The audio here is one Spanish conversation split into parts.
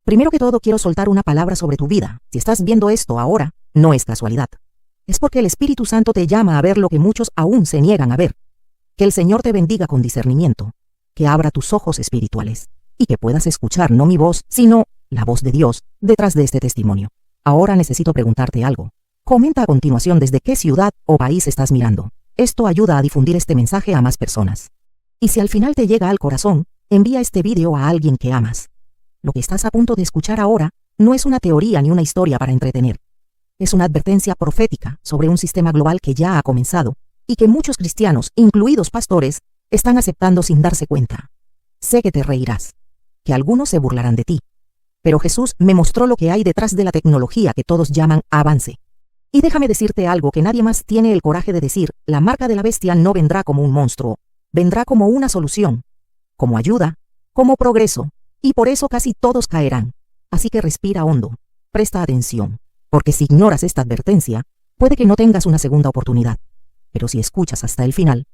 Primero que todo quiero soltar una palabra sobre tu vida. Si estás viendo esto ahora, no es casualidad. Es porque el Espíritu Santo te llama a ver lo que muchos aún se niegan a ver. Que el Señor te bendiga con discernimiento, que abra tus ojos espirituales, y que puedas escuchar no mi voz, sino la voz de Dios detrás de este testimonio. Ahora necesito preguntarte algo. Comenta a continuación desde qué ciudad o país estás mirando. Esto ayuda a difundir este mensaje a más personas. Y si al final te llega al corazón, envía este video a alguien que amas. Lo que estás a punto de escuchar ahora no es una teoría ni una historia para entretener. Es una advertencia profética sobre un sistema global que ya ha comenzado y que muchos cristianos, incluidos pastores, están aceptando sin darse cuenta. Sé que te reirás, que algunos se burlarán de ti. Pero Jesús me mostró lo que hay detrás de la tecnología que todos llaman avance. Y déjame decirte algo que nadie más tiene el coraje de decir: la marca de la bestia no vendrá como un monstruo, vendrá como una solución, como ayuda, como progreso, y por eso casi todos caerán. Así que respira hondo, presta atención, porque si ignoras esta advertencia, puede que no tengas una segunda oportunidad. Pero si escuchas hasta el final,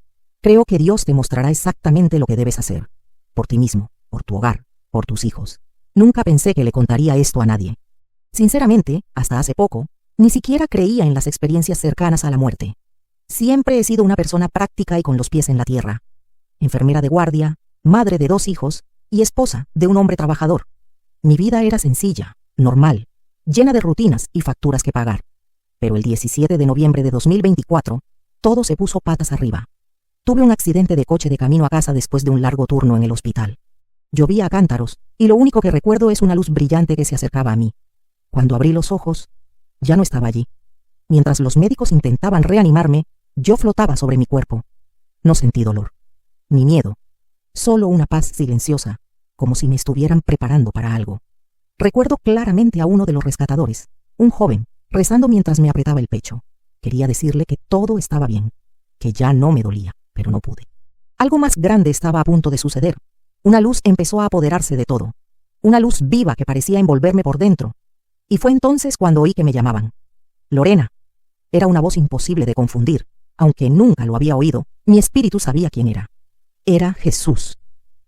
creo que Dios te mostrará exactamente lo que debes hacer, por ti mismo, por tu hogar, por tus hijos. Nunca pensé que le contaría esto a nadie. Sinceramente, hasta hace poco, ni siquiera creía en las experiencias cercanas a la muerte. Siempre he sido una persona práctica y con los pies en la tierra. Enfermera de guardia, madre de 2 hijos y esposa de un hombre trabajador. Mi vida era sencilla, normal, llena de rutinas y facturas que pagar. Pero el 17 de noviembre de 2024, todo se puso patas arriba. Tuve un accidente de coche de camino a casa después de un largo turno en el hospital. Llovía a cántaros, y lo único que recuerdo es una luz brillante que se acercaba a mí. Cuando abrí los ojos, ya no estaba allí. Mientras los médicos intentaban reanimarme, yo flotaba sobre mi cuerpo. No sentí dolor, ni miedo, solo una paz silenciosa, como si me estuvieran preparando para algo. Recuerdo claramente a uno de los rescatadores, un joven, rezando mientras me apretaba el pecho. Quería decirle que todo estaba bien, que ya no me dolía, pero no pude. Algo más grande estaba a punto de suceder. Una luz empezó a apoderarse de todo. Una luz viva que parecía envolverme por dentro. Y fue entonces cuando oí que me llamaban. Lorena. Era una voz imposible de confundir. Aunque nunca lo había oído, mi espíritu sabía quién era. Era Jesús.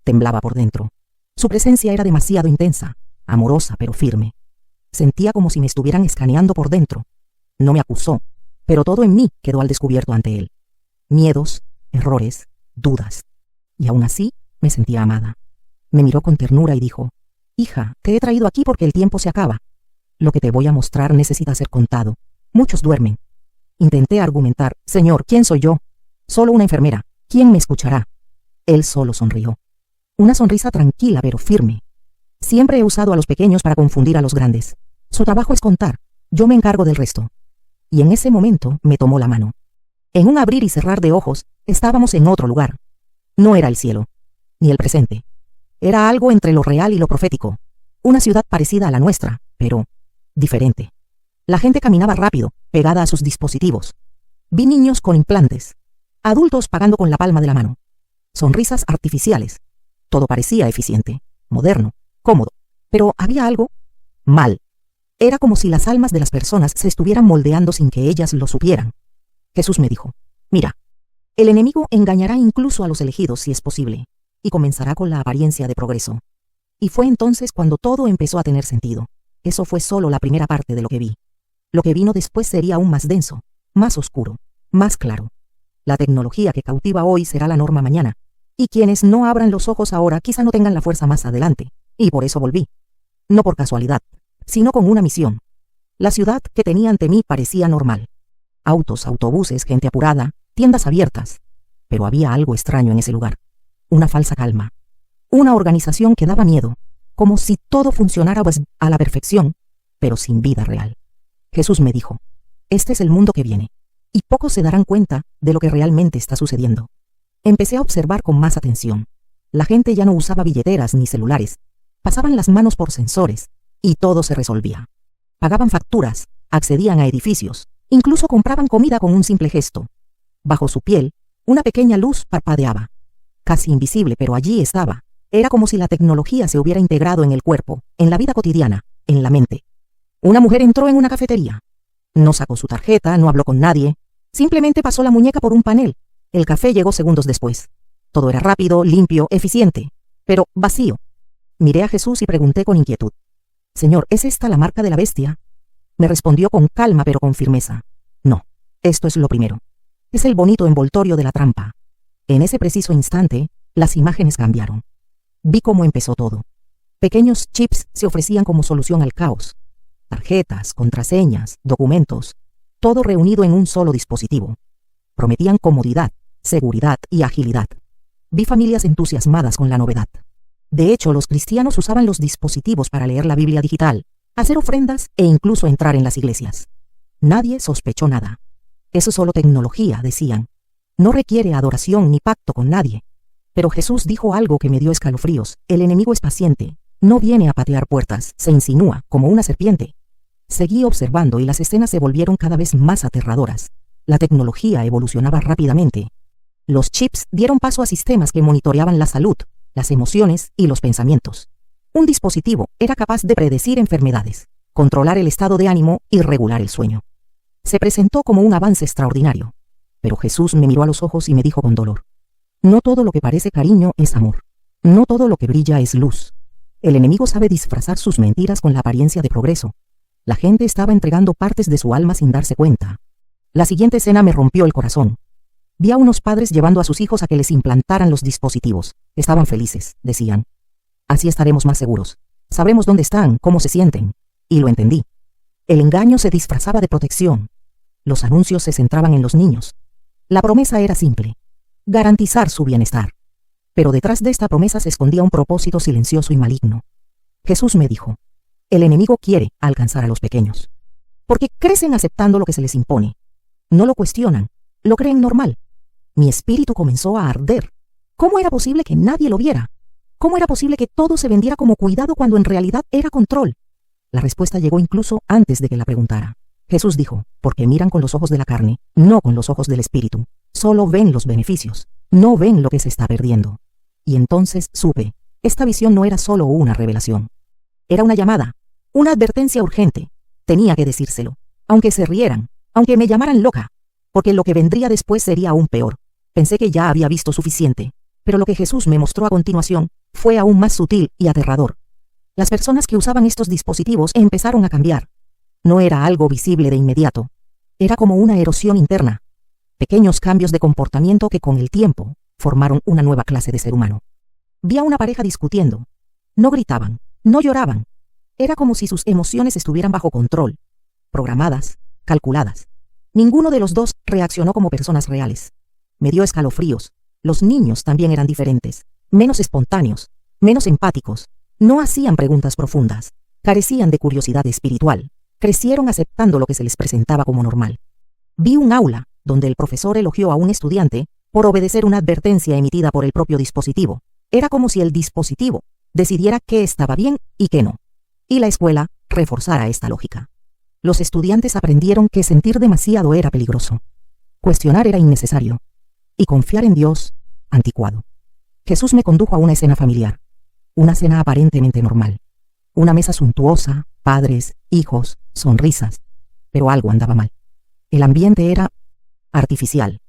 Temblaba por dentro. Su presencia era demasiado intensa, amorosa pero firme. Sentía como si me estuvieran escaneando por dentro. No me acusó, pero todo en mí quedó al descubierto ante él. Miedos, errores, dudas. Y aún así, me sentía amada. Me miró con ternura y dijo: hija, te he traído aquí porque el tiempo se acaba. Lo que te voy a mostrar necesita ser contado. Muchos duermen. Intenté argumentar: Señor, ¿quién soy yo? Solo una enfermera. ¿Quién me escuchará? Él solo sonrió. Una sonrisa tranquila pero firme. Siempre he usado a los pequeños para confundir a los grandes. Su trabajo es contar. Yo me encargo del resto. Y en ese momento me tomó la mano. En un abrir y cerrar de ojos, estábamos en otro lugar. No era el cielo, ni el presente. Era algo entre lo real y lo profético. Una ciudad parecida a la nuestra, pero diferente. La gente caminaba rápido, pegada a sus dispositivos. Vi niños con implantes. Adultos pagando con la palma de la mano. Sonrisas artificiales. Todo parecía eficiente, moderno, cómodo. Pero había algo mal. Era como si las almas de las personas se estuvieran moldeando sin que ellas lo supieran. Jesús me dijo: mira, el enemigo engañará incluso a los elegidos si es posible, y comenzará con la apariencia de progreso. Y fue entonces cuando todo empezó a tener sentido. Eso fue solo la primera parte de lo que vi. Lo que vino después sería aún más denso, más oscuro, más claro. La tecnología que cautiva hoy será la norma mañana, y quienes no abran los ojos ahora quizá no tengan la fuerza más adelante, y por eso volví. No por casualidad, sino con una misión. La ciudad que tenía ante mí parecía normal. Autos, autobuses, gente apurada, tiendas abiertas. Pero había algo extraño en ese lugar. Una falsa calma. Una organización que daba miedo, como si todo funcionara a la perfección, pero sin vida real. Jesús me dijo: este es el mundo que viene, y pocos se darán cuenta de lo que realmente está sucediendo. Empecé a observar con más atención. La gente ya no usaba billeteras ni celulares. Pasaban las manos por sensores, y todo se resolvía. Pagaban facturas, accedían a edificios, incluso compraban comida con un simple gesto. Bajo su piel, una pequeña luz parpadeaba. Casi invisible, pero allí estaba. Era como si la tecnología se hubiera integrado en el cuerpo, en la vida cotidiana, en la mente. Una mujer entró en una cafetería. No sacó su tarjeta, no habló con nadie. Simplemente pasó la muñeca por un panel. El café llegó segundos después. Todo era rápido, limpio, eficiente, pero vacío. Miré a Jesús y pregunté con inquietud: Señor, ¿es esta la marca de la bestia? Me respondió con calma pero con firmeza. No, esto es lo primero. Es el bonito envoltorio de la trampa. En ese preciso instante, las imágenes cambiaron. Vi cómo empezó todo. Pequeños chips se ofrecían como solución al caos. Tarjetas, contraseñas, documentos, todo reunido en un solo dispositivo. Prometían comodidad, seguridad y agilidad. Vi familias entusiasmadas con la novedad. De hecho, los cristianos usaban los dispositivos para leer la Biblia digital, hacer ofrendas e incluso entrar en las iglesias. Nadie sospechó nada. Eso es solo tecnología, decían. No requiere adoración ni pacto con nadie. Pero Jesús dijo algo que me dio escalofríos. El enemigo es paciente. No viene a patear puertas, se insinúa como una serpiente. Seguí observando y las escenas se volvieron cada vez más aterradoras. La tecnología evolucionaba rápidamente. Los chips dieron paso a sistemas que monitoreaban la salud, las emociones y los pensamientos. Un dispositivo era capaz de predecir enfermedades, controlar el estado de ánimo y regular el sueño. Se presentó como un avance extraordinario. Pero Jesús me miró a los ojos y me dijo con dolor: no todo lo que parece cariño es amor. No todo lo que brilla es luz. El enemigo sabe disfrazar sus mentiras con la apariencia de progreso. La gente estaba entregando partes de su alma sin darse cuenta. La siguiente escena me rompió el corazón. Vi a unos padres llevando a sus hijos a que les implantaran los dispositivos. Estaban felices, decían. Así estaremos más seguros. Sabremos dónde están, cómo se sienten. Y lo entendí. El engaño se disfrazaba de protección. Los anuncios se centraban en los niños. La promesa era simple: garantizar su bienestar. Pero detrás de esta promesa se escondía un propósito silencioso y maligno. Jesús me dijo: el enemigo quiere alcanzar a los pequeños, porque crecen aceptando lo que se les impone. No lo cuestionan, lo creen normal. Mi espíritu comenzó a arder. ¿Cómo era posible que nadie lo viera? ¿Cómo era posible que todo se vendiera como cuidado cuando en realidad era control? La respuesta llegó incluso antes de que la preguntara. Jesús dijo: porque miran con los ojos de la carne, no con los ojos del espíritu. Solo ven los beneficios, no ven lo que se está perdiendo. Y entonces supe, esta visión no era solo una revelación. Era una llamada, una advertencia urgente. Tenía que decírselo, aunque se rieran, aunque me llamaran loca, porque lo que vendría después sería aún peor. Pensé que ya había visto suficiente, pero lo que Jesús me mostró a continuación fue aún más sutil y aterrador. Las personas que usaban estos dispositivos empezaron a cambiar. No era algo visible de inmediato. Era como una erosión interna. Pequeños cambios de comportamiento que con el tiempo formaron una nueva clase de ser humano. Vi a una pareja discutiendo. No gritaban, no lloraban. Era como si sus emociones estuvieran bajo control, programadas, calculadas. Ninguno de los dos reaccionó como personas reales. Me dio escalofríos. Los niños también eran diferentes, menos espontáneos, menos empáticos. No hacían preguntas profundas, carecían de curiosidad espiritual. Crecieron aceptando lo que se les presentaba como normal. Vi un aula donde el profesor elogió a un estudiante por obedecer una advertencia emitida por el propio dispositivo. Era como si el dispositivo decidiera qué estaba bien y qué no. Y la escuela reforzara esta lógica. Los estudiantes aprendieron que sentir demasiado era peligroso. Cuestionar era innecesario. Y confiar en Dios, anticuado. Jesús me condujo a una escena familiar. Una cena aparentemente normal. Una mesa suntuosa, padres, hijos, sonrisas. Pero algo andaba mal. El ambiente era artificial.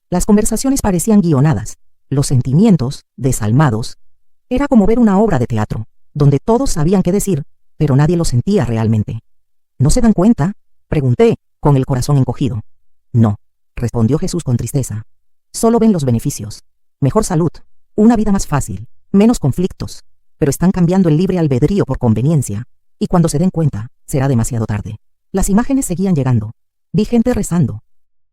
Las conversaciones parecían guionadas, los sentimientos, desalmados. Era como ver una obra de teatro, donde todos sabían qué decir, pero nadie lo sentía realmente. ¿No se dan cuenta?, pregunté, con el corazón encogido. No, respondió Jesús con tristeza. Solo ven los beneficios. Mejor salud, una vida más fácil, menos conflictos. Pero están cambiando el libre albedrío por conveniencia. Y cuando se den cuenta, será demasiado tarde. Las imágenes seguían llegando. Vi gente rezando,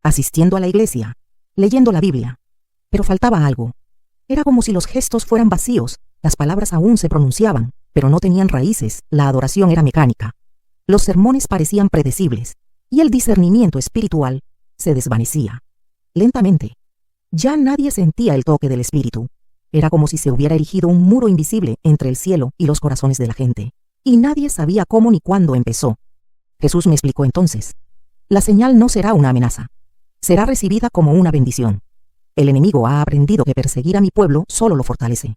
asistiendo a la iglesia, leyendo la Biblia. Pero faltaba algo. Era como si los gestos fueran vacíos, las palabras aún se pronunciaban, pero no tenían raíces, la adoración era mecánica. Los sermones parecían predecibles, y el discernimiento espiritual se desvanecía. Lentamente. Ya nadie sentía el toque del espíritu. Era como si se hubiera erigido un muro invisible entre el cielo y los corazones de la gente, y nadie sabía cómo ni cuándo empezó. Jesús me explicó entonces: la señal no será una amenaza. Será recibida como una bendición. El enemigo ha aprendido que perseguir a mi pueblo solo lo fortalece.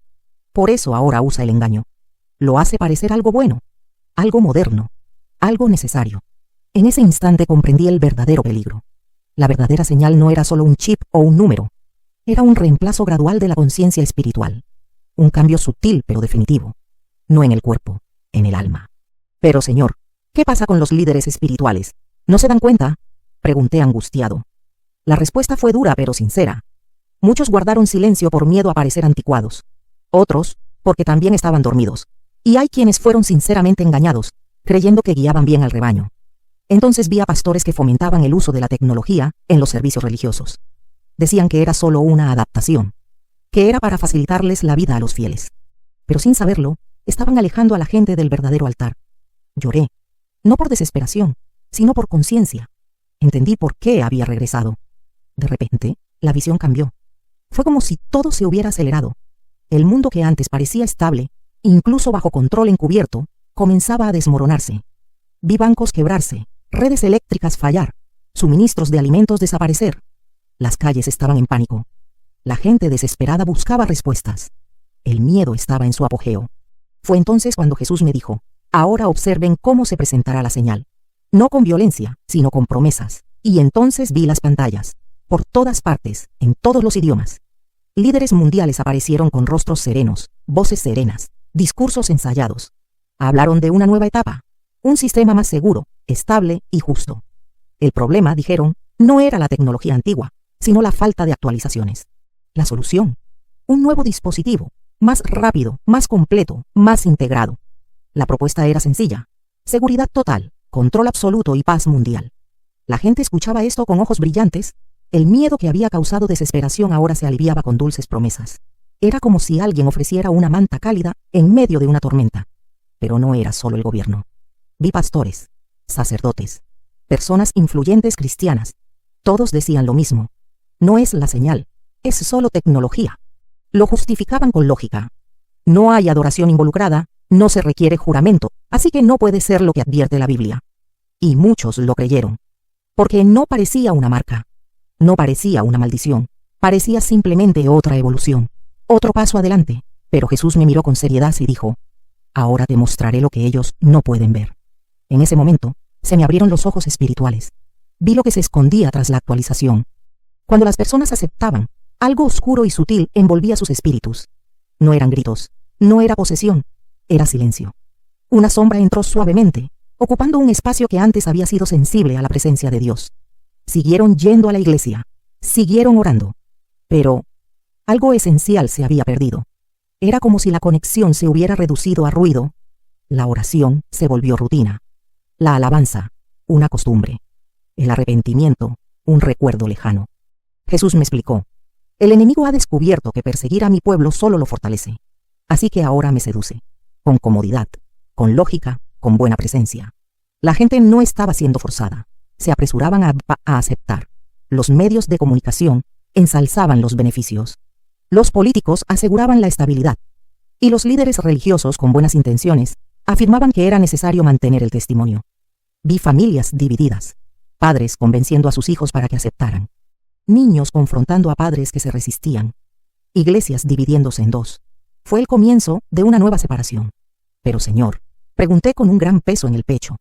Por eso ahora usa el engaño. Lo hace parecer algo bueno, algo moderno, algo necesario. En ese instante comprendí el verdadero peligro. La verdadera señal no era solo un chip o un número. Era un reemplazo gradual de la conciencia espiritual. Un cambio sutil pero definitivo. No en el cuerpo, en el alma. Pero Señor, ¿qué pasa con los líderes espirituales? ¿No se dan cuenta?, pregunté angustiado. La respuesta fue dura pero sincera. Muchos guardaron silencio por miedo a parecer anticuados. Otros, porque también estaban dormidos. Y hay quienes fueron sinceramente engañados, creyendo que guiaban bien al rebaño. Entonces vi a pastores que fomentaban el uso de la tecnología en los servicios religiosos. Decían que era solo una adaptación, que era para facilitarles la vida a los fieles. Pero sin saberlo, estaban alejando a la gente del verdadero altar. Lloré, no por desesperación, sino por conciencia. Entendí por qué había regresado. De repente, la visión cambió. Fue como si todo se hubiera acelerado. El mundo que antes parecía estable, incluso bajo control encubierto, comenzaba a desmoronarse. Vi bancos quebrarse, redes eléctricas fallar, suministros de alimentos desaparecer. Las calles estaban en pánico. La gente desesperada buscaba respuestas. El miedo estaba en su apogeo. Fue entonces cuando Jesús me dijo: ahora observen cómo se presentará la señal. No con violencia, sino con promesas. Y entonces vi las pantallas, por todas partes, en todos los idiomas. Líderes mundiales aparecieron con rostros serenos, voces serenas, discursos ensayados. Hablaron de una nueva etapa, un sistema más seguro, estable y justo. El problema, dijeron, no era la tecnología antigua, sino la falta de actualizaciones. La solución: un nuevo dispositivo, más rápido, más completo, más integrado. La propuesta era sencilla: seguridad total, control absoluto y paz mundial. La gente escuchaba esto con ojos brillantes. El miedo que había causado desesperación ahora se aliviaba con dulces promesas. Era como si alguien ofreciera una manta cálida en medio de una tormenta. Pero no era solo el gobierno. Vi pastores, sacerdotes, personas influyentes cristianas. Todos decían lo mismo: no es la señal, es solo tecnología. Lo justificaban con lógica. No hay adoración involucrada, no se requiere juramento, así que no puede ser lo que advierte la Biblia. Y muchos lo creyeron. Porque no parecía una marca. No parecía una maldición. Parecía simplemente otra evolución. Otro paso adelante. Pero Jesús me miró con seriedad y dijo: ahora te mostraré lo que ellos no pueden ver. En ese momento, se me abrieron los ojos espirituales. Vi lo que se escondía tras la actualización. Cuando las personas aceptaban, algo oscuro y sutil envolvía sus espíritus. No eran gritos, no era posesión, era silencio. Una sombra entró suavemente, ocupando un espacio que antes había sido sensible a la presencia de Dios. Siguieron yendo a la iglesia, siguieron orando. Pero algo esencial se había perdido. Era como si la conexión se hubiera reducido a ruido. La oración se volvió rutina. La alabanza, una costumbre. El arrepentimiento, un recuerdo lejano. Jesús me explicó: el enemigo ha descubierto que perseguir a mi pueblo solo lo fortalece. Así que ahora me seduce. Con comodidad, con lógica, con buena presencia. La gente no estaba siendo forzada. Se apresuraban a aceptar. Los medios de comunicación ensalzaban los beneficios. Los políticos aseguraban la estabilidad. Y los líderes religiosos con buenas intenciones afirmaban que era necesario mantener el testimonio. Vi familias divididas. Padres convenciendo a sus hijos para que aceptaran. Niños confrontando a padres que se resistían. Iglesias dividiéndose en dos. Fue el comienzo de una nueva separación. Pero Señor, pregunté con un gran peso en el pecho: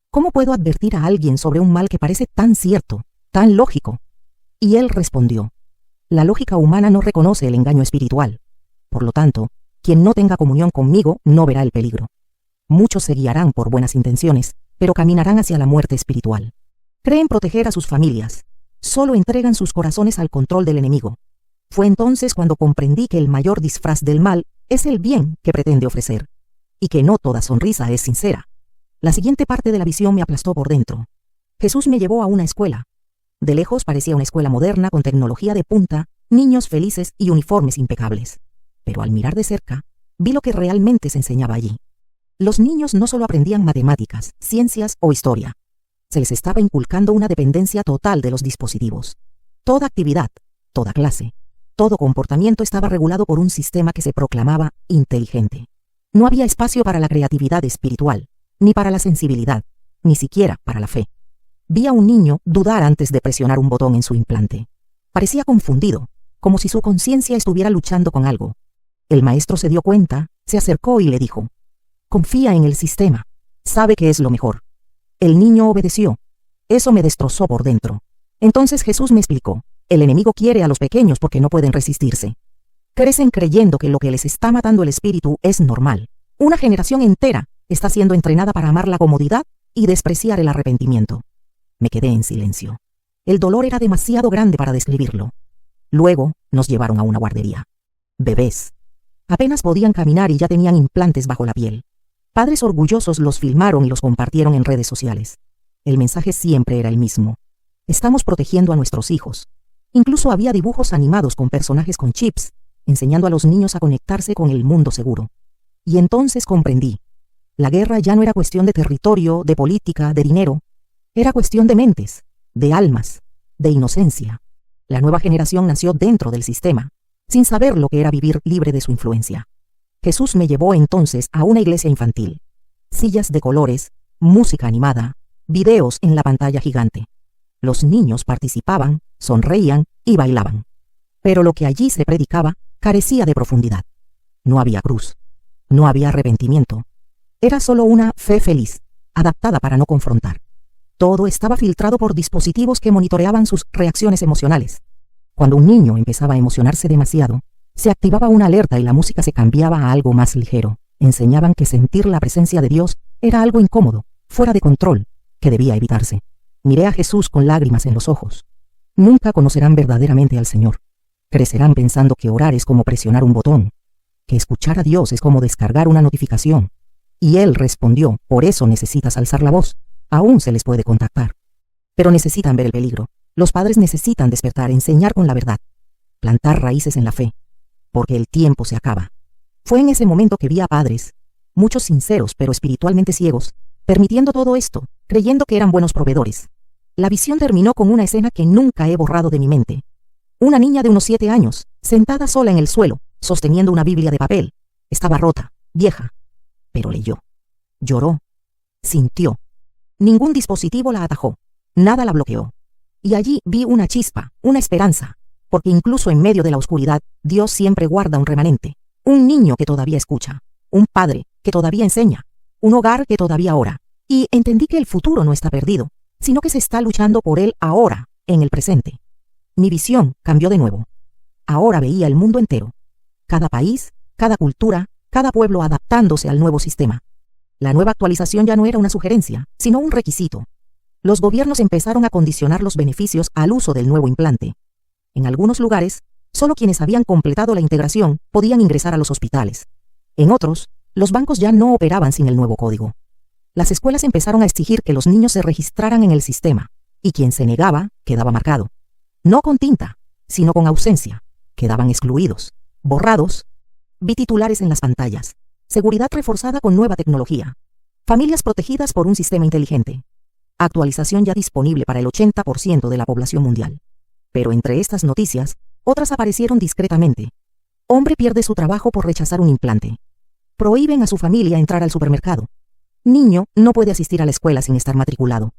¿cómo puedo advertir a alguien sobre un mal que parece tan cierto, tan lógico? Y Él respondió: la lógica humana no reconoce el engaño espiritual. Por lo tanto, quien no tenga comunión conmigo no verá el peligro. Muchos se guiarán por buenas intenciones, pero caminarán hacia la muerte espiritual. Creen proteger a sus familias. Solo entregan sus corazones al control del enemigo. Fue entonces cuando comprendí que el mayor disfraz del mal es el bien que pretende ofrecer, y que no toda sonrisa es sincera. La siguiente parte de la visión me aplastó por dentro. Jesús me llevó a una escuela. De lejos parecía una escuela moderna con tecnología de punta, niños felices y uniformes impecables. Pero al mirar de cerca, vi lo que realmente se enseñaba allí. Los niños no solo aprendían matemáticas, ciencias o historia. Se les estaba inculcando una dependencia total de los dispositivos. Toda actividad, toda clase, todo comportamiento estaba regulado por un sistema que se proclamaba inteligente. No había espacio para la creatividad espiritual, ni para la sensibilidad, ni siquiera para la fe. Vi a un niño dudar antes de presionar un botón en su implante. Parecía confundido, como si su conciencia estuviera luchando con algo. El maestro se dio cuenta, se acercó y le dijo: confía en el sistema, sabe que es lo mejor. El niño obedeció. Eso me destrozó por dentro. Entonces Jesús me explicó: el enemigo quiere a los pequeños porque no pueden resistirse. Crecen creyendo que lo que les está matando el espíritu es normal. Una generación entera Está siendo entrenada para amar la comodidad y despreciar el arrepentimiento. Me quedé en silencio. El dolor era demasiado grande para describirlo. Luego nos llevaron a una guardería. Bebés. Apenas podían caminar y ya tenían implantes bajo la piel. Padres orgullosos los filmaron y los compartieron en redes sociales. El mensaje siempre era el mismo. Estamos protegiendo a nuestros hijos. Incluso había dibujos animados con personajes con chips, enseñando a los niños a conectarse con el mundo seguro. Y entonces comprendí. La guerra ya no era cuestión de territorio, de política, de dinero. Era cuestión de mentes, de almas, de inocencia. La nueva generación nació dentro del sistema, sin saber lo que era vivir libre de su influencia. Jesús me llevó entonces a una iglesia infantil. Sillas de colores, música animada, videos en la pantalla gigante. Los niños participaban, sonreían y bailaban. Pero lo que allí se predicaba carecía de profundidad. No había cruz. No había arrepentimiento. Era solo una fe feliz, adaptada para no confrontar. Todo estaba filtrado por dispositivos que monitoreaban sus reacciones emocionales. Cuando un niño empezaba a emocionarse demasiado, se activaba una alerta y la música se cambiaba a algo más ligero. Enseñaban que sentir la presencia de Dios era algo incómodo, fuera de control, que debía evitarse. Miré a Jesús con lágrimas en los ojos. Nunca conocerán verdaderamente al Señor. Crecerán pensando que orar es como presionar un botón, que escuchar a Dios es como descargar una notificación. Y Él respondió, por eso necesitas alzar la voz. Aún se les puede contactar. Pero necesitan ver el peligro. Los padres necesitan despertar, enseñar con la verdad. Plantar raíces en la fe. Porque el tiempo se acaba. Fue en ese momento que vi a padres, muchos sinceros pero espiritualmente ciegos, permitiendo todo esto, creyendo que eran buenos proveedores. La visión terminó con una escena que nunca he borrado de mi mente. Una niña de unos 7 años, sentada sola en el suelo, sosteniendo una Biblia de papel. Estaba rota, vieja. Pero leyó. Lloró. Sintió. Ningún dispositivo la atajó. Nada la bloqueó. Y allí vi una chispa, una esperanza. Porque incluso en medio de la oscuridad, Dios siempre guarda un remanente. Un niño que todavía escucha. Un padre que todavía enseña. Un hogar que todavía ora. Y entendí que el futuro no está perdido, sino que se está luchando por él ahora, en el presente. Mi visión cambió de nuevo. Ahora veía el mundo entero. Cada país, cada cultura, cada pueblo adaptándose al nuevo sistema. La nueva actualización ya no era una sugerencia, sino un requisito. Los gobiernos empezaron a condicionar los beneficios al uso del nuevo implante. En algunos lugares, solo quienes habían completado la integración podían ingresar a los hospitales. En otros, los bancos ya no operaban sin el nuevo código. Las escuelas empezaron a exigir que los niños se registraran en el sistema, y quien se negaba quedaba marcado. No con tinta, sino con ausencia. Quedaban excluidos, borrados. Vi titulares en las pantallas. Seguridad reforzada con nueva tecnología. Familias protegidas por un sistema inteligente. Actualización ya disponible para el 80% de la población mundial. Pero entre estas noticias, otras aparecieron discretamente. Hombre pierde su trabajo por rechazar un implante. Prohíben a su familia entrar al supermercado. Niño no puede asistir a la escuela sin estar matriculado.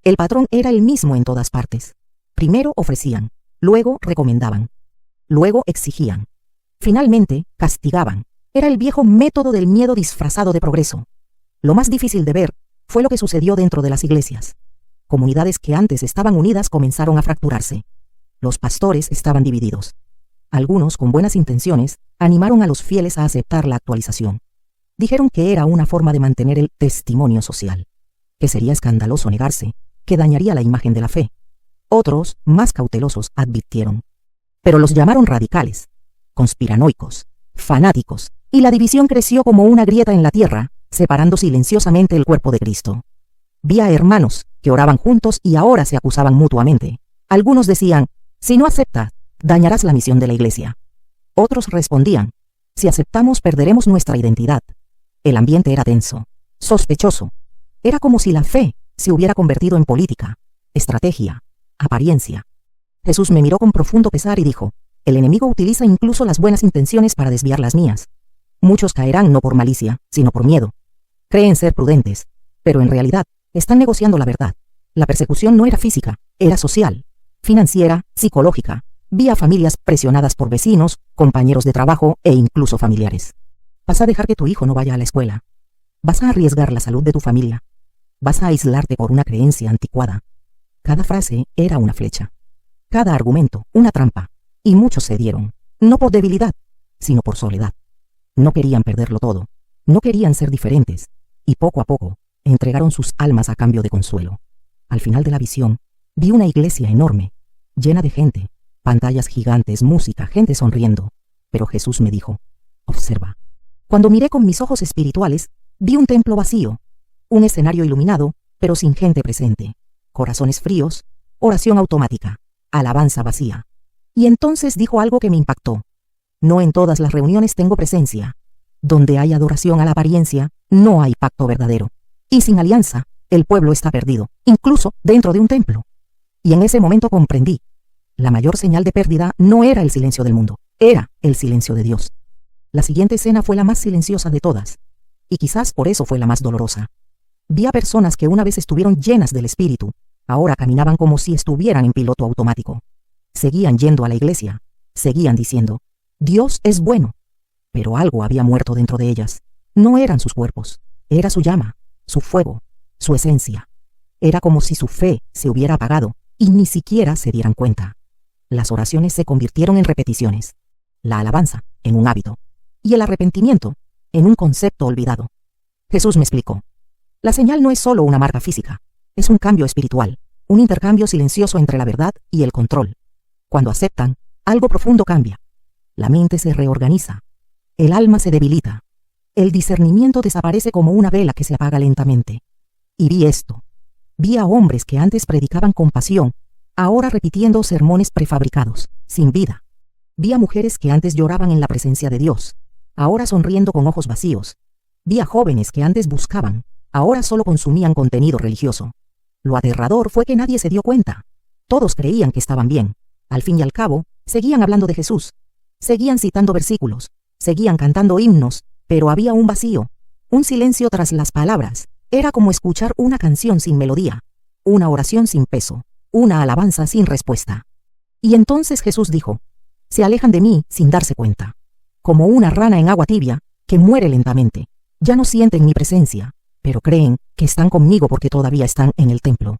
El patrón era el mismo en todas partes. Primero ofrecían, luego recomendaban, luego exigían. Finalmente, castigaban. Era el viejo método del miedo disfrazado de progreso. Lo más difícil de ver fue lo que sucedió dentro de las iglesias. Comunidades que antes estaban unidas comenzaron a fracturarse. Los pastores estaban divididos. Algunos, con buenas intenciones, animaron a los fieles a aceptar la actualización. Dijeron que era una forma de mantener el testimonio social, que sería escandaloso negarse, que dañaría la imagen de la fe. Otros, más cautelosos, advirtieron. Pero los llamaron radicales, conspiranoicos, fanáticos, y la división creció como una grieta en la tierra, separando silenciosamente el cuerpo de Cristo. Vi a hermanos que oraban juntos y ahora se acusaban mutuamente. Algunos decían, si no aceptas, dañarás la misión de la iglesia. Otros respondían, si aceptamos perderemos nuestra identidad. El ambiente era tenso, sospechoso. Era como si la fe se hubiera convertido en política, estrategia, apariencia. Jesús me miró con profundo pesar y dijo, el enemigo utiliza incluso las buenas intenciones para desviar las mías. Muchos caerán no por malicia, sino por miedo. Creen ser prudentes, pero en realidad están negociando la verdad. La persecución no era física, era social, financiera, psicológica. Vi a familias presionadas por vecinos, compañeros de trabajo e incluso familiares. Vas a dejar que tu hijo no vaya a la escuela. Vas a arriesgar la salud de tu familia. Vas a aislarte por una creencia anticuada. Cada frase era una flecha. Cada argumento, una trampa. Y muchos cedieron, no por debilidad, sino por soledad. No querían perderlo todo. No querían ser diferentes. y poco a poco, entregaron sus almas a cambio de consuelo. Al final de la visión, vi una iglesia enorme, llena de gente, pantallas gigantes, música, gente sonriendo. Pero Jesús me dijo, observa. Cuando miré con mis ojos espirituales, vi un templo vacío, un escenario iluminado, pero sin gente presente, corazones fríos, oración automática, alabanza vacía. Y entonces dijo algo que me impactó. No en todas las reuniones tengo presencia. Donde hay adoración a la apariencia, no hay pacto verdadero. Y sin alianza, el pueblo está perdido, incluso dentro de un templo. Y en ese momento comprendí. La mayor señal de pérdida no era el silencio del mundo, era el silencio de Dios. La siguiente escena fue la más silenciosa de todas, y quizás por eso fue la más dolorosa. Vi a personas que una vez estuvieron llenas del Espíritu, ahora caminaban como si estuvieran en piloto automático. Seguían yendo a la iglesia, seguían diciendo, Dios es bueno. Pero algo había muerto dentro de ellas. No eran sus cuerpos, era su llama, su fuego, su esencia. Era como si su fe se hubiera apagado y ni siquiera se dieran cuenta. Las oraciones se convirtieron en repeticiones, la alabanza en un hábito y el arrepentimiento en un concepto olvidado. Jesús me explicó. La señal no es solo una marca física, es un cambio espiritual, un intercambio silencioso entre la verdad y el control. Cuando aceptan, algo profundo cambia. La mente se reorganiza, el alma se debilita, el discernimiento desaparece como una vela que se apaga lentamente. Y vi esto. Vi a hombres que antes predicaban con pasión, ahora repitiendo sermones prefabricados, sin vida. Vi a mujeres que antes lloraban en la presencia de Dios, ahora sonriendo con ojos vacíos. Vi a jóvenes que antes buscaban, ahora solo consumían contenido religioso. Lo aterrador fue que nadie se dio cuenta. Todos creían que estaban bien. Al fin y al cabo, seguían hablando de Jesús. Seguían citando versículos, seguían cantando himnos, pero había un vacío, un silencio tras las palabras. Era como escuchar una canción sin melodía, una oración sin peso, una alabanza sin respuesta. Y entonces Jesús dijo, se alejan de mí sin darse cuenta. Como una rana en agua tibia, que muere lentamente. Ya no sienten mi presencia, pero creen que están conmigo porque todavía están en el templo.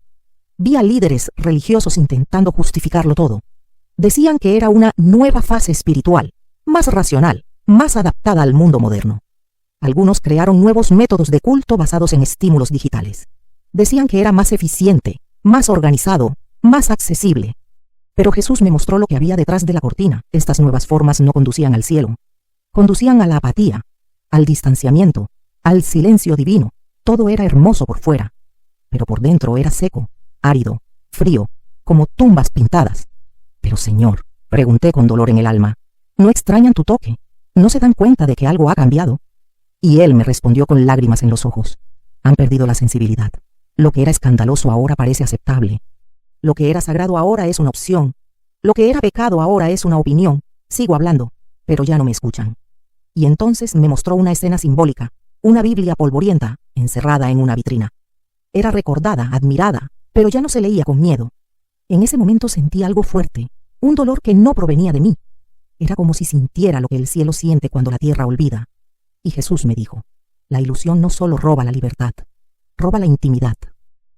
Vi a líderes religiosos intentando justificarlo todo. Decían que era una nueva fase espiritual, más racional, más adaptada al mundo moderno. Algunos crearon nuevos métodos de culto basados en estímulos digitales. Decían que era más eficiente, más organizado, más accesible. Pero Jesús me mostró lo que había detrás de la cortina. Estas nuevas formas no conducían al cielo. Conducían a la apatía, al distanciamiento, al silencio divino. Todo era hermoso por fuera, pero por dentro era seco, árido, frío, como tumbas pintadas. Pero Señor, pregunté con dolor en el alma, ¿no extrañan tu toque? ¿No se dan cuenta de que algo ha cambiado? Y él me respondió con lágrimas en los ojos. Han perdido la sensibilidad. Lo que era escandaloso ahora parece aceptable. Lo que era sagrado ahora es una opción. Lo que era pecado ahora es una opinión. Sigo hablando, pero ya no me escuchan. Y entonces me mostró una escena simbólica, una Biblia polvorienta, encerrada en una vitrina. Era recordada, admirada, pero ya no se leía con miedo. En ese momento sentí algo fuerte, un dolor que no provenía de mí. Era como si sintiera lo que el cielo siente cuando la tierra olvida. Y Jesús me dijo, la ilusión no solo roba la libertad, roba la intimidad.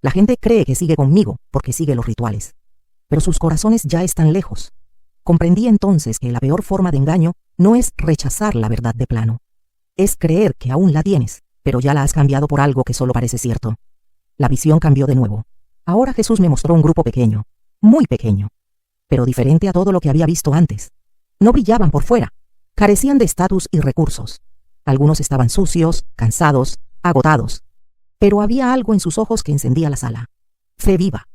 La gente cree que sigue conmigo porque sigue los rituales, pero sus corazones ya están lejos. Comprendí entonces que la peor forma de engaño no es rechazar la verdad de plano. Es creer que aún la tienes, pero ya la has cambiado por algo que solo parece cierto. La visión cambió de nuevo. Ahora Jesús me mostró un grupo pequeño, muy pequeño, pero diferente a todo lo que había visto antes. No brillaban por fuera, carecían de estatus y recursos. Algunos estaban sucios, cansados, agotados. Pero había algo en sus ojos que encendía la sala. Fe viva,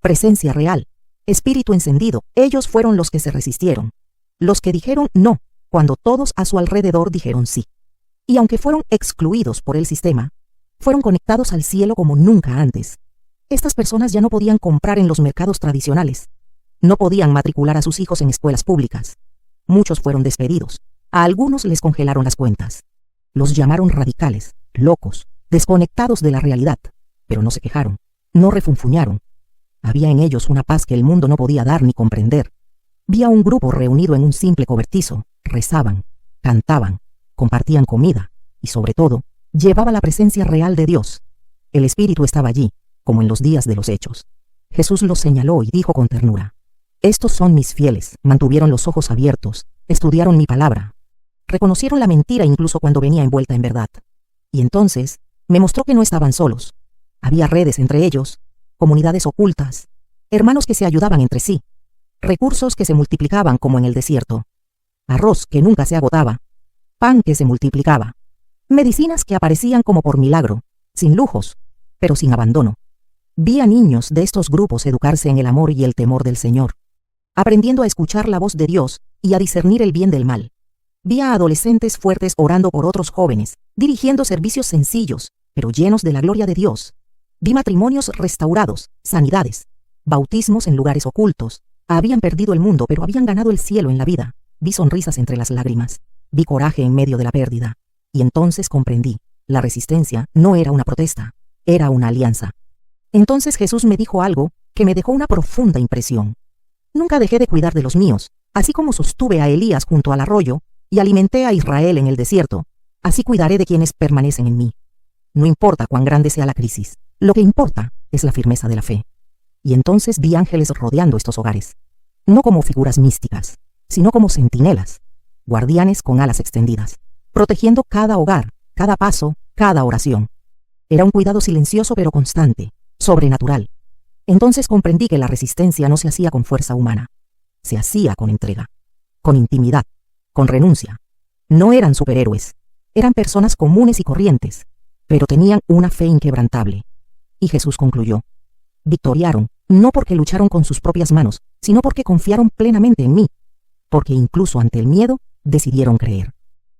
presencia real, espíritu encendido. Ellos fueron los que se resistieron, los que dijeron no, cuando todos a su alrededor dijeron sí. Y aunque fueron excluidos por el sistema, fueron conectados al cielo como nunca antes. Estas personas ya no podían comprar en los mercados tradicionales. No podían matricular a sus hijos en escuelas públicas. Muchos fueron despedidos. A algunos les congelaron las cuentas. Los llamaron radicales, locos, desconectados de la realidad. Pero no se quejaron, no refunfuñaron. Había en ellos una paz que el mundo no podía dar ni comprender. Vi a un grupo reunido en un simple cobertizo. Rezaban, cantaban, compartían comida y, sobre todo, llevaba la presencia real de Dios. El Espíritu estaba allí, como en los días de los Hechos. Jesús los señaló y dijo con ternura, estos son mis fieles, mantuvieron los ojos abiertos, estudiaron mi palabra. Reconocieron la mentira incluso cuando venía envuelta en verdad. Y entonces, Me mostró que no estaban solos. Había redes entre ellos, comunidades ocultas, hermanos que se ayudaban entre sí, recursos que se multiplicaban como en el desierto, arroz que nunca se agotaba, pan que se multiplicaba, medicinas que aparecían como por milagro, sin lujos, pero sin abandono. Vi a niños de estos grupos educarse en el amor y el temor del Señor, aprendiendo a escuchar la voz de Dios y a discernir el bien del mal. Vi a adolescentes fuertes orando por otros jóvenes, dirigiendo servicios sencillos, pero llenos de la gloria de Dios. Vi matrimonios restaurados, sanidades, bautismos en lugares ocultos. Habían perdido el mundo, pero habían ganado el cielo en la vida. Vi sonrisas entre las lágrimas. Vi coraje en medio de la pérdida. Y entonces comprendí. La resistencia no era una protesta, era una alianza. Entonces Jesús me dijo algo que me dejó una profunda impresión. Nunca dejé de cuidar de los míos, así como sostuve a Elías junto al arroyo y alimenté a Israel en el desierto, así cuidaré de quienes permanecen en mí. No importa cuán grande sea la crisis, lo que importa es la firmeza de la fe. Y entonces vi ángeles rodeando estos hogares, no como figuras místicas, sino como centinelas, guardianes con alas extendidas, protegiendo cada hogar, cada paso, cada oración. Era un cuidado silencioso pero constante, sobrenatural. Entonces comprendí que la resistencia no se hacía con fuerza humana, se hacía con entrega, con intimidad, con renuncia. No eran superhéroes, eran personas comunes y corrientes, pero tenían una fe inquebrantable. Y Jesús concluyó: victoriaron, no porque lucharon con sus propias manos, sino porque confiaron plenamente en mí, porque incluso ante el miedo, decidieron creer.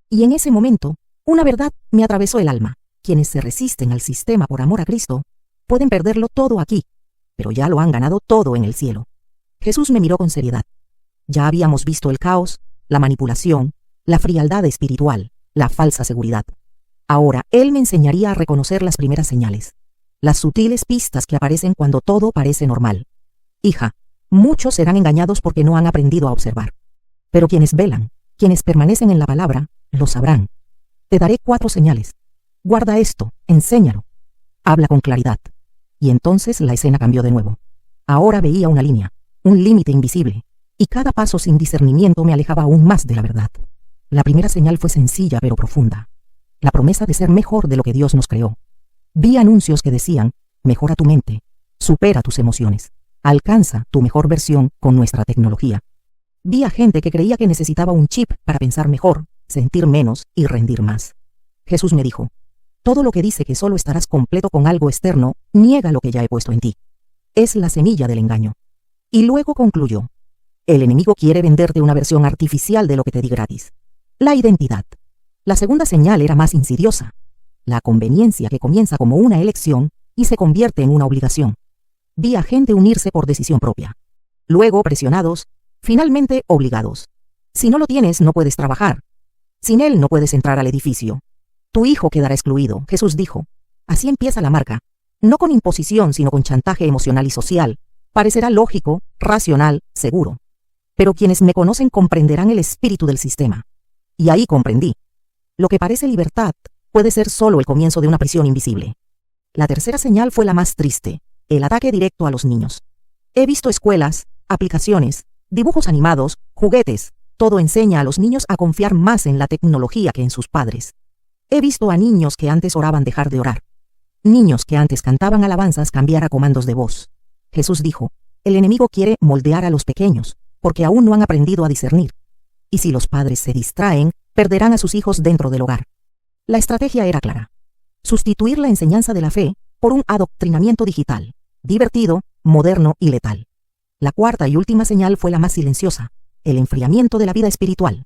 Y en ese momento, una verdad me atravesó el alma. Quienes se resisten al sistema por amor a Cristo, pueden perderlo todo aquí, pero ya lo han ganado todo en el cielo. Jesús me miró con seriedad. Ya habíamos visto el caos, la manipulación, la frialdad espiritual, la falsa seguridad. Ahora Él me enseñaría a reconocer las primeras señales, las sutiles pistas que aparecen cuando todo parece normal. Hija, muchos serán engañados porque no han aprendido a observar. Pero quienes velan, quienes permanecen en la palabra, lo sabrán. Te daré 4 señales. Guarda esto, enséñalo. Habla con claridad. Y entonces la escena cambió de nuevo. Ahora veía una línea, un límite invisible, y cada paso sin discernimiento me alejaba aún más de la verdad. La primera señal fue sencilla pero profunda. La promesa de ser mejor de lo que Dios nos creó. Vi anuncios que decían: mejora tu mente, supera tus emociones, alcanza tu mejor versión con nuestra tecnología. Vi a gente que creía que necesitaba un chip para pensar mejor, sentir menos y rendir más. Jesús me dijo: todo lo que dice que solo estarás completo con algo externo, niega lo que ya he puesto en ti. Es la semilla del engaño. Y luego concluyó: el enemigo quiere venderte una versión artificial de lo que te di gratis. La identidad. La segunda señal era más insidiosa. La conveniencia que comienza como una elección y se convierte en una obligación. Vi a gente unirse por decisión propia. Luego presionados, finalmente obligados. Si no lo tienes, no puedes trabajar. Sin él no puedes entrar al edificio. Tu hijo quedará excluido, Jesús dijo. Así empieza la marca. No con imposición, sino con chantaje emocional y social. Parecerá lógico, racional, seguro. Pero quienes me conocen comprenderán el espíritu del sistema. Y ahí comprendí. Lo que parece libertad puede ser solo el comienzo de una prisión invisible. La tercera señal fue la más triste, el ataque directo a los niños. He visto escuelas, aplicaciones, dibujos animados, juguetes. Todo enseña a los niños a confiar más en la tecnología que en sus padres. He visto a niños que antes oraban dejar de orar. Niños que antes cantaban alabanzas cambiar a comandos de voz. Jesús dijo: el enemigo quiere moldear a los pequeños, porque aún no han aprendido a discernir. Y si los padres se distraen, perderán a sus hijos dentro del hogar. La estrategia era clara: sustituir la enseñanza de la fe por un adoctrinamiento digital, divertido, moderno y letal. La cuarta y última señal fue la más silenciosa: el enfriamiento de la vida espiritual.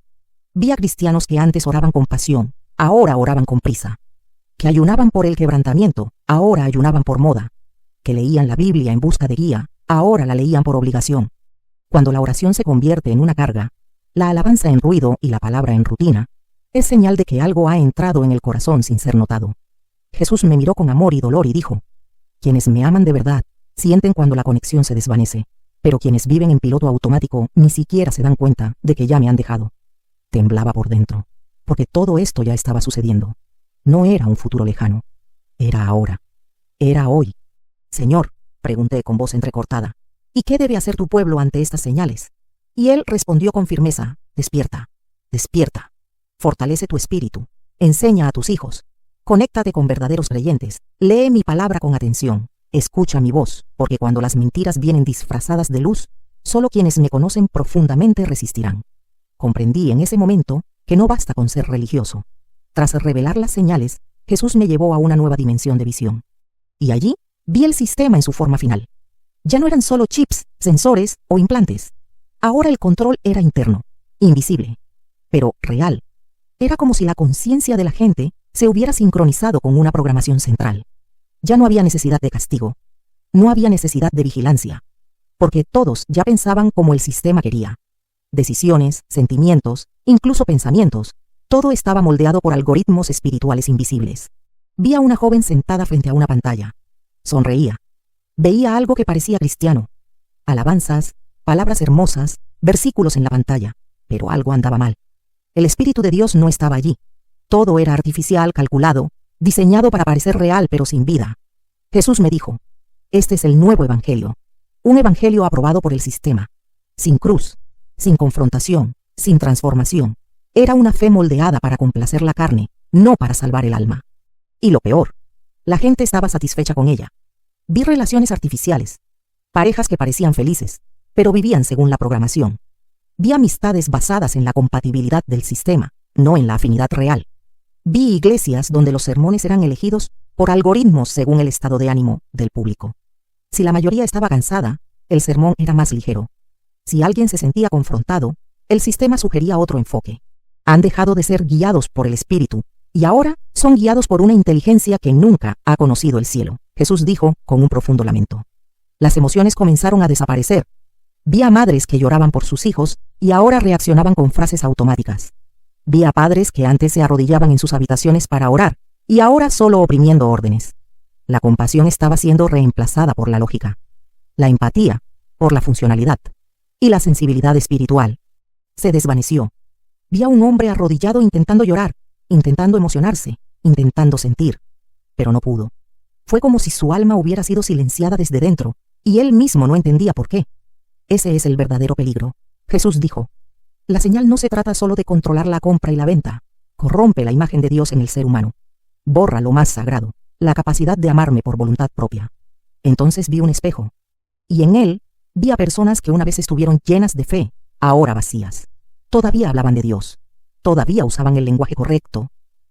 Vi a cristianos que antes oraban con pasión, ahora oraban con prisa. Que ayunaban por el quebrantamiento, ahora ayunaban por moda. Que leían la Biblia en busca de guía, ahora la leían por obligación. Cuando la oración se convierte en una carga, la alabanza en ruido y la palabra en rutina, es señal de que algo ha entrado en el corazón sin ser notado. Jesús me miró con amor y dolor y dijo: quienes me aman de verdad, sienten cuando la conexión se desvanece, pero quienes viven en piloto automático ni siquiera se dan cuenta de que ya me han dejado. Temblaba por dentro, porque todo esto ya estaba sucediendo. No era un futuro lejano, era ahora, era hoy. Señor, pregunté con voz entrecortada, ¿y qué debe hacer tu pueblo ante estas señales? Y él respondió con firmeza: despierta, despierta, fortalece tu espíritu, enseña a tus hijos, Conéctate con verdaderos creyentes, lee mi palabra con atención, escucha mi voz, porque cuando las mentiras vienen disfrazadas de luz, solo quienes me conocen profundamente resistirán. Comprendí en ese momento que no basta con ser religioso. Tras revelar las señales, Jesús me llevó a una nueva dimensión de visión. Y allí vi el sistema en su forma final. Ya no eran solo chips, sensores o implantes. Ahora el control era interno, invisible, pero real. Era como si la conciencia de la gente se hubiera sincronizado con una programación central. Ya no había necesidad de castigo. No había necesidad de vigilancia. Porque todos ya pensaban como el sistema quería. Decisiones, sentimientos, incluso pensamientos, todo estaba moldeado por algoritmos espirituales invisibles. Vi a una joven sentada frente a una pantalla. Sonreía. Veía algo que parecía cristiano. Alabanzas, palabras hermosas, versículos en la pantalla. Pero algo andaba mal. El Espíritu de Dios no estaba allí. Todo era artificial, calculado, diseñado para parecer real pero sin vida. Jesús me dijo, este es el nuevo evangelio. Un evangelio aprobado por el sistema. Sin cruz, sin confrontación, sin transformación. Era una fe moldeada para complacer la carne, no para salvar el alma. Y lo peor, la gente estaba satisfecha con ella. Vi relaciones artificiales, parejas que parecían felices, pero vivían según la programación. Vi amistades basadas en la compatibilidad del sistema, no en la afinidad real. Vi iglesias donde los sermones eran elegidos por algoritmos según el estado de ánimo del público. Si la mayoría estaba cansada, el sermón era más ligero. Si alguien se sentía confrontado, el sistema sugería otro enfoque. Han dejado de ser guiados por el Espíritu, y ahora son guiados por una inteligencia que nunca ha conocido el cielo. Jesús dijo con un profundo lamento. Las emociones comenzaron a desaparecer. Vi a madres que lloraban por sus hijos y ahora reaccionaban con frases automáticas. Vi a padres que antes se arrodillaban en sus habitaciones para orar y ahora solo oprimiendo órdenes. La compasión estaba siendo reemplazada por la lógica, la empatía por la funcionalidad y la sensibilidad espiritual se desvaneció. Vi a un hombre arrodillado intentando llorar, intentando emocionarse, intentando sentir, pero no pudo. Fue como si su alma hubiera sido silenciada desde dentro, y él mismo no entendía por qué. Ese es el verdadero peligro. Jesús dijo, la señal no se trata solo de controlar la compra y la venta, corrompe la imagen de Dios en el ser humano. Borra lo más sagrado, la capacidad de amarme por voluntad propia. Entonces vi un espejo, y en él vi a personas que una vez estuvieron llenas de fe, ahora vacías. Todavía hablaban de Dios, todavía usaban el lenguaje correcto,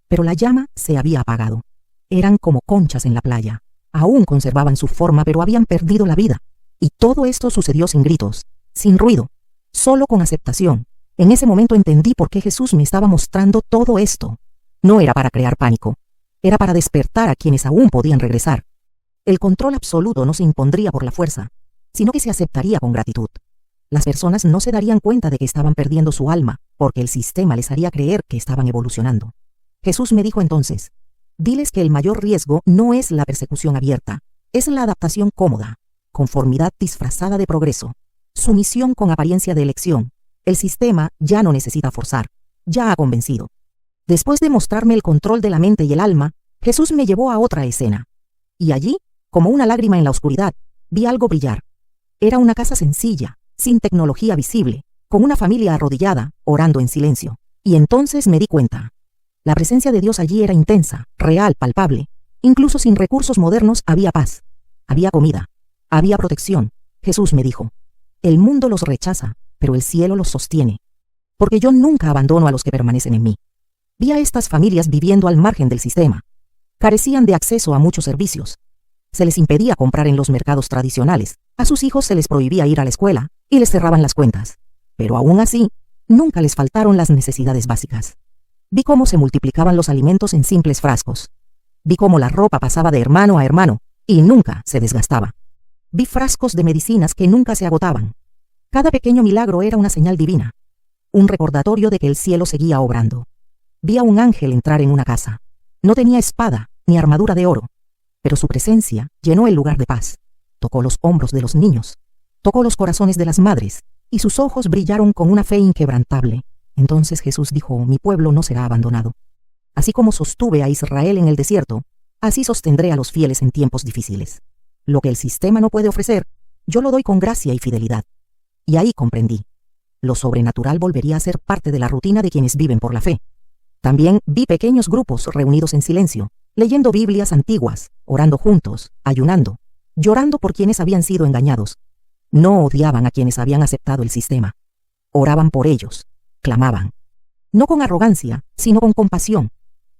pero la llama se había apagado. Eran como conchas en la playa, aún conservaban su forma pero habían perdido la vida. Y todo esto sucedió sin gritos, sin ruido, solo con aceptación. En ese momento entendí por qué Jesús me estaba mostrando todo esto. No era para crear pánico, era para despertar a quienes aún podían regresar. El control absoluto no se impondría por la fuerza, sino que se aceptaría con gratitud. Las personas no se darían cuenta de que estaban perdiendo su alma, porque el sistema les haría creer que estaban evolucionando. Jesús me dijo entonces, diles que el mayor riesgo no es la persecución abierta, es la adaptación cómoda, conformidad disfrazada de progreso, sumisión con apariencia de elección. El sistema ya no necesita forzar, ya ha convencido. Después de mostrarme el control de la mente y el alma, Jesús me llevó a otra escena. Y allí, como una lágrima en la oscuridad, vi algo brillar. Era una casa sencilla, sin tecnología visible, con una familia arrodillada, orando en silencio. Y entonces me di cuenta. La presencia de Dios allí era intensa, real, palpable. Incluso sin recursos modernos había paz. Había comida. Había protección. Jesús me dijo, el mundo los rechaza, pero el cielo los sostiene. Porque yo nunca abandono a los que permanecen en mí. Vi a estas familias viviendo al margen del sistema. Carecían de acceso a muchos servicios. Se les impedía comprar en los mercados tradicionales. A sus hijos se les prohibía ir a la escuela y les cerraban las cuentas. Pero aún así, nunca les faltaron las necesidades básicas. Vi cómo se multiplicaban los alimentos en simples frascos. Vi cómo la ropa pasaba de hermano a hermano y nunca se desgastaba. Vi frascos de medicinas que nunca se agotaban. Cada pequeño milagro era una señal divina, un recordatorio de que el cielo seguía obrando. Vi a un ángel entrar en una casa. No tenía espada ni armadura de oro, pero su presencia llenó el lugar de paz. Tocó los hombros de los niños, tocó los corazones de las madres, y sus ojos brillaron con una fe inquebrantable. Entonces Jesús dijo, mi pueblo no será abandonado. Así como sostuve a Israel en el desierto, así sostendré a los fieles en tiempos difíciles. Lo que el sistema no puede ofrecer, yo lo doy con gracia y fidelidad. Y ahí comprendí. Lo sobrenatural volvería a ser parte de la rutina de quienes viven por la fe. También vi pequeños grupos reunidos en silencio, leyendo Biblias antiguas, orando juntos, ayunando, llorando por quienes habían sido engañados. No odiaban a quienes habían aceptado el sistema. Oraban por ellos, clamaban. No con arrogancia, sino con compasión.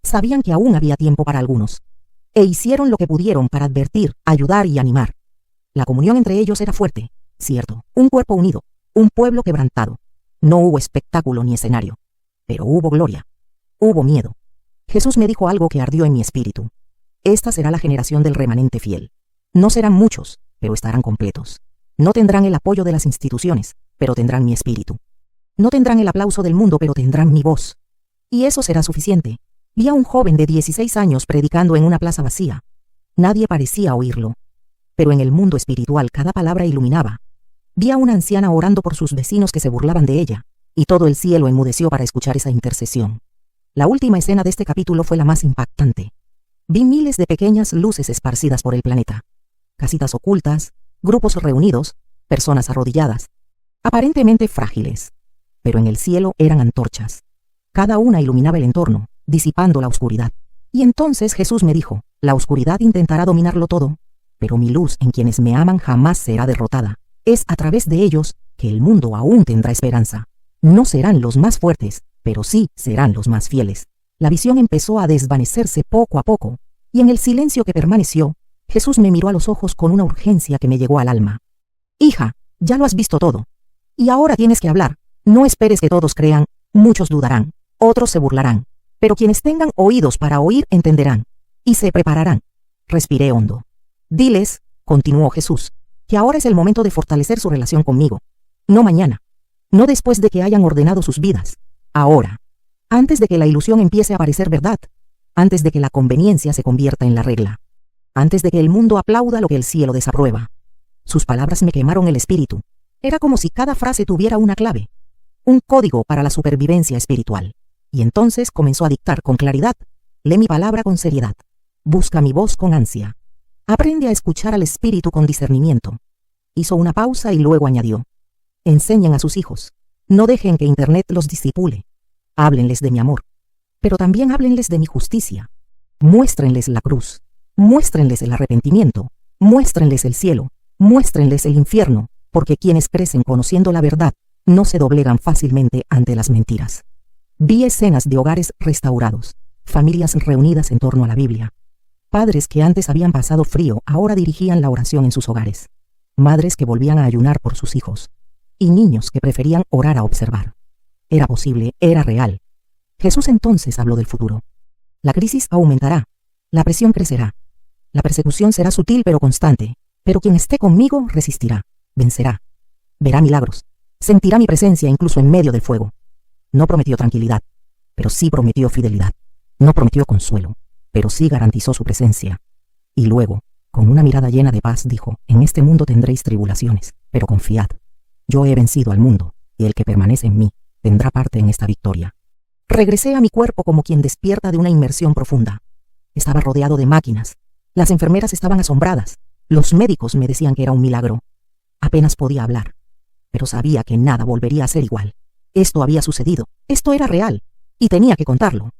Sabían que aún había tiempo para algunos. E hicieron lo que pudieron para advertir, ayudar y animar. La comunión entre ellos era fuerte, cierto, un cuerpo unido, un pueblo quebrantado. No hubo espectáculo ni escenario, pero hubo gloria, hubo miedo. Jesús me dijo algo que ardió en mi espíritu. Esta será la generación del remanente fiel. No serán muchos, pero estarán completos. No tendrán el apoyo de las instituciones, pero tendrán mi espíritu. No tendrán el aplauso del mundo, pero tendrán mi voz. Y eso será suficiente. Vi a un joven de 16 años predicando en una plaza vacía. Nadie parecía oírlo. Pero en el mundo espiritual cada palabra iluminaba. Vi a una anciana orando por sus vecinos que se burlaban de ella, y todo el cielo enmudeció para escuchar esa intercesión. La última escena de este capítulo fue la más impactante. Vi miles de pequeñas luces esparcidas por el planeta. Casitas ocultas, grupos reunidos, personas arrodilladas, aparentemente frágiles. Pero en el cielo eran antorchas. Cada una iluminaba el entorno, disipando la oscuridad. Y entonces Jesús me dijo, la oscuridad intentará dominarlo todo, pero mi luz en quienes me aman jamás será derrotada. Es a través de ellos que el mundo aún tendrá esperanza. No serán los más fuertes, pero sí serán los más fieles. La visión empezó a desvanecerse poco a poco, y en el silencio que permaneció, Jesús me miró a los ojos con una urgencia que me llegó al alma. Hija, ya lo has visto todo. Y ahora tienes que hablar. No esperes que todos crean, muchos dudarán, otros se burlarán. Pero quienes tengan oídos para oír entenderán, y se prepararán. Respiré hondo. Diles, continuó Jesús, que ahora es el momento de fortalecer su relación conmigo. No mañana. No después de que hayan ordenado sus vidas. Ahora. Antes de que la ilusión empiece a parecer verdad. Antes de que la conveniencia se convierta en la regla. Antes de que el mundo aplauda lo que el cielo desaprueba. Sus palabras me quemaron el espíritu. Era como si cada frase tuviera una clave. Un código para la supervivencia espiritual. Y entonces comenzó a dictar con claridad. Lee mi palabra con seriedad. Busca mi voz con ansia. Aprende a escuchar al espíritu con discernimiento. Hizo una pausa y luego añadió. Enseñen a sus hijos. No dejen que Internet los disipule. Háblenles de mi amor. Pero también háblenles de mi justicia. Muéstrenles la cruz. Muéstrenles el arrepentimiento. Muéstrenles el cielo. Muéstrenles el infierno, porque quienes crecen conociendo la verdad no se doblegan fácilmente ante las mentiras. Vi escenas de hogares restaurados, familias reunidas en torno a la Biblia. Padres que antes habían pasado frío ahora dirigían la oración en sus hogares. Madres que volvían a ayunar por sus hijos. Y niños que preferían orar a observar. Era posible, era real. Jesús entonces habló del futuro. La crisis aumentará. La presión crecerá. La persecución será sutil pero constante. Pero quien esté conmigo resistirá, vencerá. Verá milagros. Sentirá mi presencia incluso en medio del fuego. No prometió tranquilidad, pero sí prometió fidelidad. No prometió consuelo, pero sí garantizó su presencia. Y luego, con una mirada llena de paz, dijo, en este mundo tendréis tribulaciones, pero confiad. Yo he vencido al mundo, y el que permanece en mí, tendrá parte en esta victoria. Regresé a mi cuerpo como quien despierta de una inmersión profunda. Estaba rodeado de máquinas. Las enfermeras estaban asombradas. Los médicos me decían que era un milagro. Apenas podía hablar, pero sabía que nada volvería a ser igual. Esto había sucedido, esto era real, y tenía que contarlo.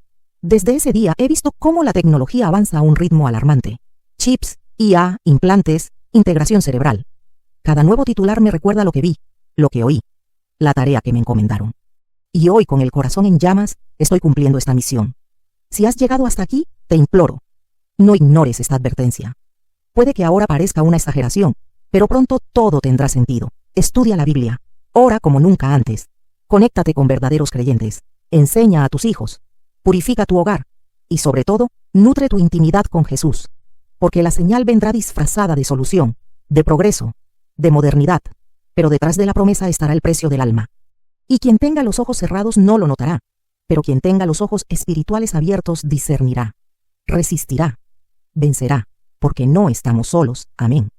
Desde ese día he visto cómo la tecnología avanza a un ritmo alarmante. Chips, IA, implantes, integración cerebral. Cada nuevo titular me recuerda lo que vi, lo que oí, la tarea que me encomendaron. Y hoy, con el corazón en llamas, estoy cumpliendo esta misión. Si has llegado hasta aquí, te imploro, no ignores esta advertencia. Puede que ahora parezca una exageración, pero pronto todo tendrá sentido. Estudia la Biblia, ora como nunca antes. Conéctate con verdaderos creyentes, enseña a tus hijos, purifica tu hogar, y sobre todo, nutre tu intimidad con Jesús, porque la señal vendrá disfrazada de solución, de progreso, de modernidad, pero detrás de la promesa estará el precio del alma. Y quien tenga los ojos cerrados no lo notará, pero quien tenga los ojos espirituales abiertos discernirá, resistirá, vencerá, porque no estamos solos. Amén.